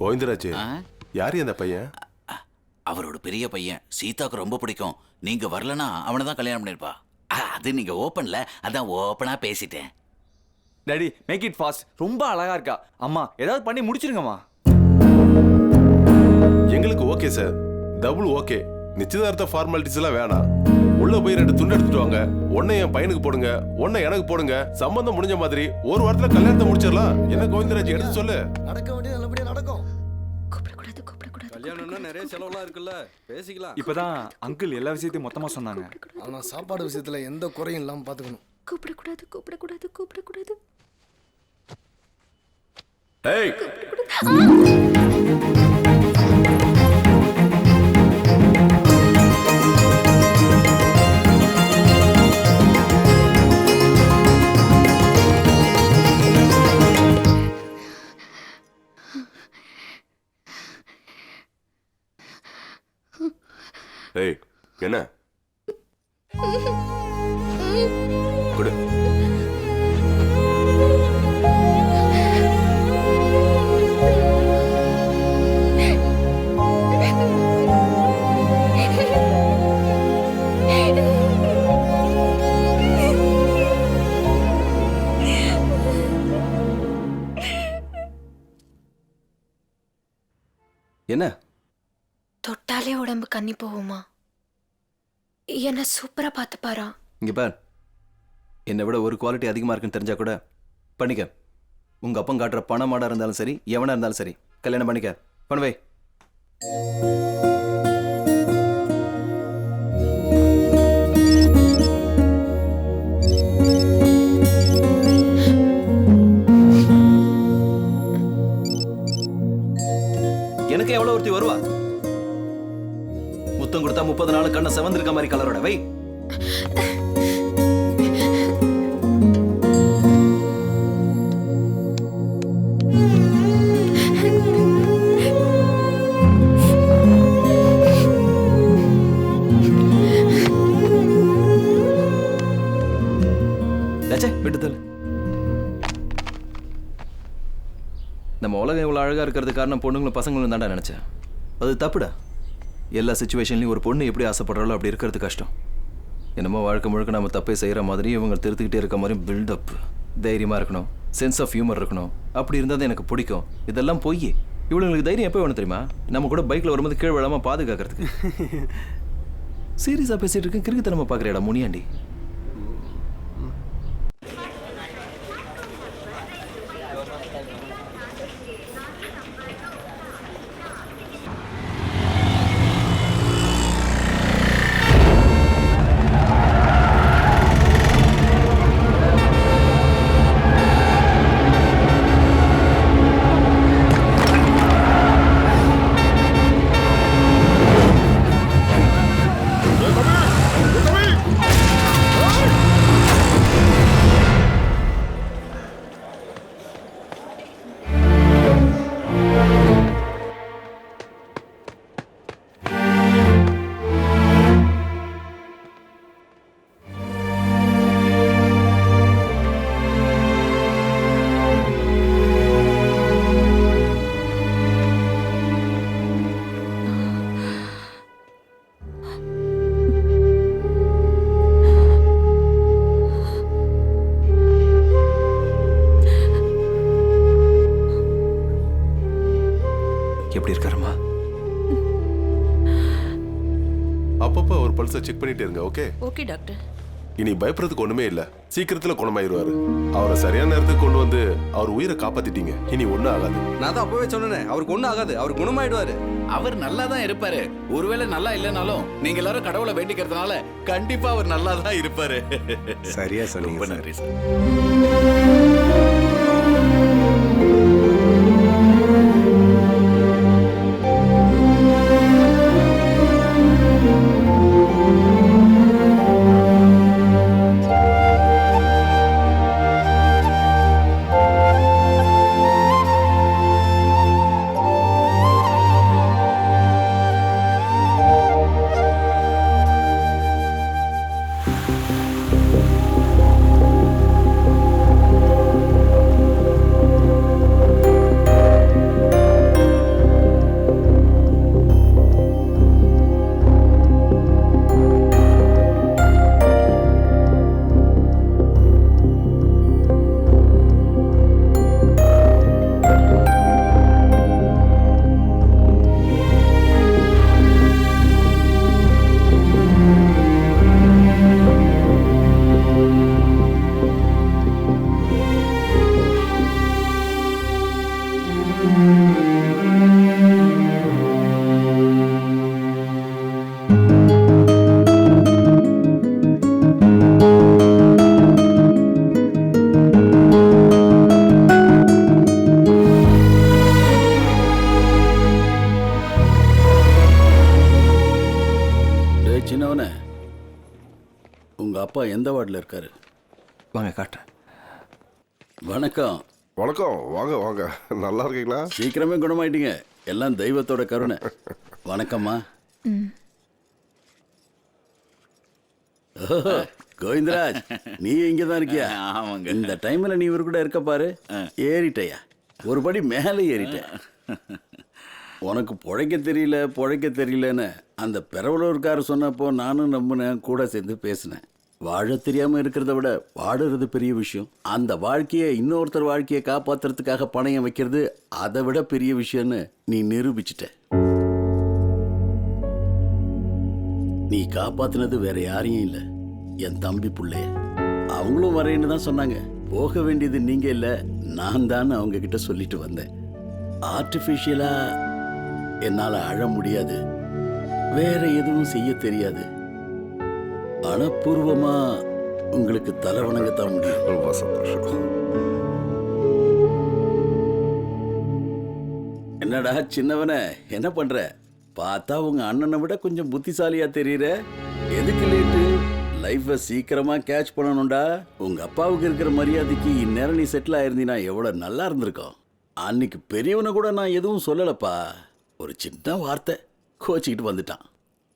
கோவிந்தராஜ், யாரு அந்த பையன்? அவரோட பெரிய பையன். சீதாக்கு ரொம்ப பிடிக்கும். நீங்க வரலனா அவனை தான் கல்யாணம் பண்ணிருப்பா. அது நீங்க ஓப்பன்ல, அதான் ஓப்பனா பேசிட்டேன். Daddy, make it fast. ரொம்ப அழகா இருக்கா. அம்மா ஏதாவது பண்ணி முடிச்சிருங்கம்மா. எங்களுக்கு ஓகே சார், டபுள் ஓகே. நிச்சயதார்த்த ஃபார்மாலிட்டிஸ் எல்லாம் வேணாம். உள்ள போய் 2 துண்டு எடுத்துட்டு வாங்க. ஒன்னை என் பையனுக்கு போடுங்க, ஒன்னை எனக்கு போடுங்க. சம்பந்தம் முடிஞ்ச மாதிரி ஒரு வாரத்துல கல்யாணத்தை முடிச்சிடலாம். என்ன கோவிந்தராஜ், எடுத்து சொல்லு. நடக்க வேண்டியது நல்லபடியா நடக்கும். கல்யாணம்னா நிறைய செலவுலாம் இருக்குல்ல, பேசிக்கலாம். இப்பதான் அங்கிள் எல்லா விஷயத்தையும் மொத்தமா சொன்னாங்க. ஆனா சாப்பாடு விஷயத்துல எந்த குறையும் இல்லாம பாத்துக்கணும். கூப்பிடக்கூடாது. ஏய், ஏய், என்ன குடு. என்ன தொட்டாலே உடம்பு கண்ணி போகுமா? என்ன சூப்பரா பார்த்து பாரா. இங்க பார், என்னை விட ஒரு குவாலிட்டி அதிகமா இருக்குன்னு தெரிஞ்சா கூட பண்ணிக்க. உங்க அப்பன் காட்டுற பணமாடா இருந்தாலும் சரி, எவனா இருந்தாலும் சரி, கல்யாணம் பண்ணிக்க. பண்ணுவே. எனக்கு எவ்வளவு ஒருத்தி வருவா? முத்தம் கொடுத்தா 30 நாள் கண்ணை செவந்திருக்க மாதிரி கலரோட வை. விட்டுதல். நம்ம உலகம் இவ்வளவு அழகா இருக்கிறது காரணம் பொண்ணுங்களும் பசங்களும் தான்டா நினைச்சேன். அது தப்புடா. எல்லா சிச்சுவேஷன்லையும் ஒரு பொண்ணு எப்படி ஆசைப்படுறாளோ அப்படி இருக்கிறது கஷ்டம். என்னமோ வாழ்க்கை முழுக்க நம்ம தப்பை செய்கிற மாதிரி இவங்க திருத்திக்கிட்டே இருக்க மாதிரி பில்டப். தைரியமாக இருக்கணும், சென்ஸ் ஆஃப் ஹியூமர் இருக்கணும். அப்படி இருந்தால் தான் எனக்கு பிடிக்கும். இதெல்லாம் போய் இவளுங்களுக்கு தைரியம் எப்போ வேணும் தெரியுமா? நம்ம கூட பைக்கில் வரும்போது கீழ் விழாமல் பாதுகாக்கிறதுக்கு. சீரியஸாக பேசிகிட்டு இருக்கேன், கிறுக்குத்தனமா பார்க்குறேடா முனியாண்டி. எப்படி இருக்காருமா? அப்பப்போ ஒரு பல்ஸை செக் பண்ணிட்டே இருங்க. ஓகே? Okay doctor. இனி பயப்படுறதுக்கு ஒண்ணுமே இல்ல. சீக்கிரத்துல குணமாயிருவாரு. அவரை சரியான நேரத்துக்கு கொண்டு வந்து அவர் உயிரை காப்பாத்திட்டீங்க. இனி ஒண்ணும் ஆகாது. நான் தான் அப்பவே சொன்னேனே, அவருக்கு ஒன்றும் ஆகாது, அவர் குணமாயிடுவாரு. அவர் நல்லா தான் இருப்பாரு. ஒருவேளை நல்லா இல்லைனாலும் நீங்க எல்லாரும் கடவுளை வேண்டிக்கிறதுனால கண்டிப்பா அவர் நல்லா தான் இருப்பாரு. சரியா சொன்னீங்க. ரொம்ப நன்றி சார். சின்னவனே, உங்க அப்பா எந்த வார்டில் இருக்காரு? வாங்க காட்டுறேன். வணக்கம். வணக்கம். வாங்க வாங்க. நல்லா இருக்கீங்களா? சீக்கிரமே குணமாயிட்டீங்க. எல்லாம் தெய்வத்தோட கருணை. வணக்கம்மா. ஓஹோ, கோவிந்தராஜ், நீ இங்கே தான் இருக்கியா? ஆமாங்க. இந்த டைம்ல நீ இவர் கூட இருக்க பாரு. ஏறிட்டயா, ஒரு படி மேலே ஏறிட்ட. உனக்கு பொழைக்க தெரியலன்னு அந்த பெரவலூர்காரர் சொன்னப்போ நானும் நம்பினேன், கூட சேர்ந்து பேசினேன். வாழ தெரியாம இருக்கிறத விட வாடுறது பெரிய விஷயம். அந்த வாழ்க்கையை, இன்னொருத்தர் வாழ்க்கையை காப்பாத்துறதுக்காக பணயம் வைக்கிறது அதை விட பெரிய விஷயம்னு நீ நிரூபிச்சிட்ட. நீ காப்பாத்தினது வேற யாரையும் இல்லை, என் தம்பி புள்ளைய. அவங்களும் வரேன்னு தான் சொன்னாங்க. போக வேண்டியது நீங்க இல்லை, நான் தான் அவங்க கிட்ட சொல்லிட்டு வந்தேன். ஆர்டிஃபிஷியலா என்னால அழ முடியாது, வேற எதுவும் செய்ய தெரியாது. மனப்பூர்வமா உங்களுக்கு தலை வணங்கத்தான் முடியும். ரொம்ப சந்தோஷம். என்னடா சின்னவனே, என்ன பண்ற? பார்த்தா உங்க அண்ணனை விட கொஞ்சம் புத்திசாலியா தெரியற. எதுக்கு லேட்டு? லைஃபை சீக்கிரமா கேட்ச் பண்ணணும்டா. உங்க அப்பாவுக்கு இருக்கிற மரியாதைக்கு இந்நேரம் நீ செட்டில் ஆயிருந்தீனா எவ்வளவு நல்லா இருந்திருக்கும். அன்னைக்கு பெரியவனை கூட நான் எதுவும் சொல்லலப்பா, ஒரு சின்ன வார்த்தை, கோச்சிக்கிட்டு வந்துட்டான்.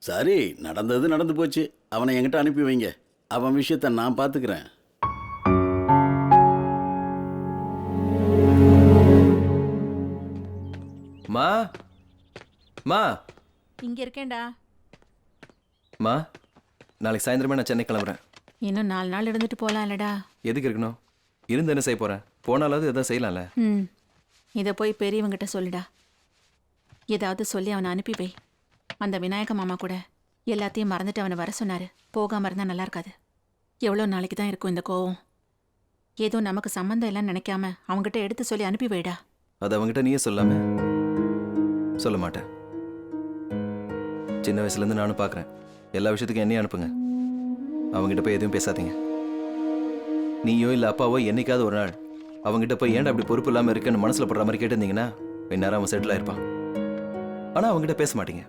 சரி, நடந்தது நடந்து போச்சு. அவனை என்கிட்ட அனுப்பி வைங்க, அவன் விஷயத்த நான் பார்த்துக்கிறேன். மா மா இங்க இருக்கேன்டா. மா, நாளைக்கு சாயந்தரமே நான் சென்னை கிளம்புறேன். இன்னும் 4 நாள் இருந்துட்டு போலாம்லடா. எதுக்கு இருக்கணும்? இருந்து என்ன செய்ய போகிறேன்? போனாலாவது எதாவது செய்யலாம்ல. இதை போய் பெரியவங்கிட்ட சொல்லுடா. ஏதாவது சொல்லி அவனை அனுப்பி வை. அந்த விநாயக மாமா கூட எல்லாத்தையும் மறந்துட்டு அவனை வர சொன்னாரு. போகாம இருந்தா நல்லா இருக்காது. எவ்வளோ நாளைக்கு தான் இருக்கும் இந்த கோவம்? ஏதோ நமக்கு சம்மந்தம் இல்லைன்னு நினைக்காம அவங்ககிட்ட எடுத்து சொல்லி அனுப்பி வைடா. அது அவங்ககிட்ட நீயே சொல்லாம? சொல்ல மாட்டேன். சின்ன வயசுலேருந்து நானும் பார்க்குறேன். எல்லா விஷயத்துக்கும் என்னையும் அனுப்புங்க. அவங்ககிட்ட போய் எதுவும் பேசாதீங்க. நீயோ இல்லை அப்பாவோ என்னைக்காவது ஒரு நாள் அவங்ககிட்ட போய் ஏன்டா அப்படி பொறுப்பு இல்லாமல் இருக்குன்னு மனசில் படுற மாதிரி கேட்டிருந்தீங்கன்னா இந்நேரம் அவன் செட்டில் ஆயிருப்பான். ஆனால் அவங்ககிட்ட பேச மாட்டீங்க.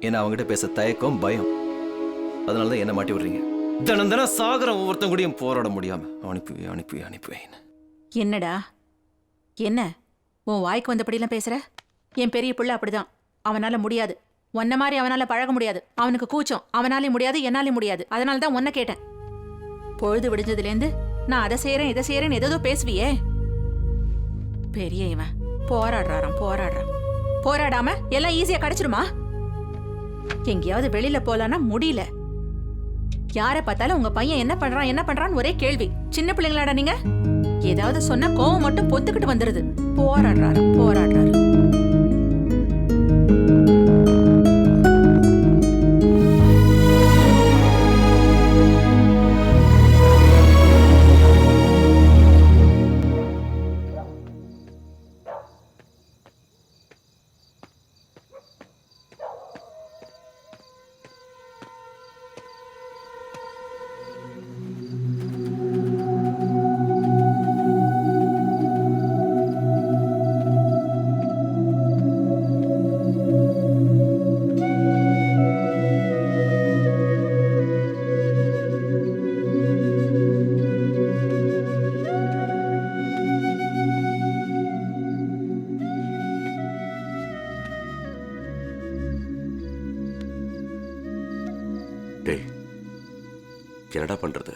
ஏன்னா அவங்ககிட்ட பேச தயக்கம், பயம். அதனால தான் என்ன மாட்டி விடுறீங்க. தினம் தினம் சாகர ஒவ்வொருத்தன் கூடயும் போராட முடியாம அனுப்புவேன். என்னடா என்ன உன் வாய்க்கு வந்தபடியெல்லாம் பேசுற? என் பெரிய பிள்ளை அப்படிதான். அவனால முடியாது. உன்ன மாதிரி அவனால பழக முடியாது. அவனுக்கு கூச்சம். அவனாலே முடியாது, என்னாலே முடியாது. அதனால தான் உன்னை கேட்டேன். பொழுது விடிஞ்சதுலேருந்து நான் அதை செய்யறேன் இதை செய்யறேன்னு ஏதோ பேசுவியே. பெரிய இவன் போராடுறாராம். போராடாம எல்லாம் ஈஸியா கிடைச்சிருமா? எங்கேயாவது வெளியில போலான்னா முடியல. யாரை பார்த்தாலும் உங்க பையன் என்ன பண்றான்னு ஒரே கேள்வி. சின்ன பிள்ளைங்களாடா நீங்க? ஏதாவது சொன்னா கோவம் மட்டும் பொத்துக்கிட்டு வந்துருது. போராடுறாரு. டேய், என்னடா பண்றது?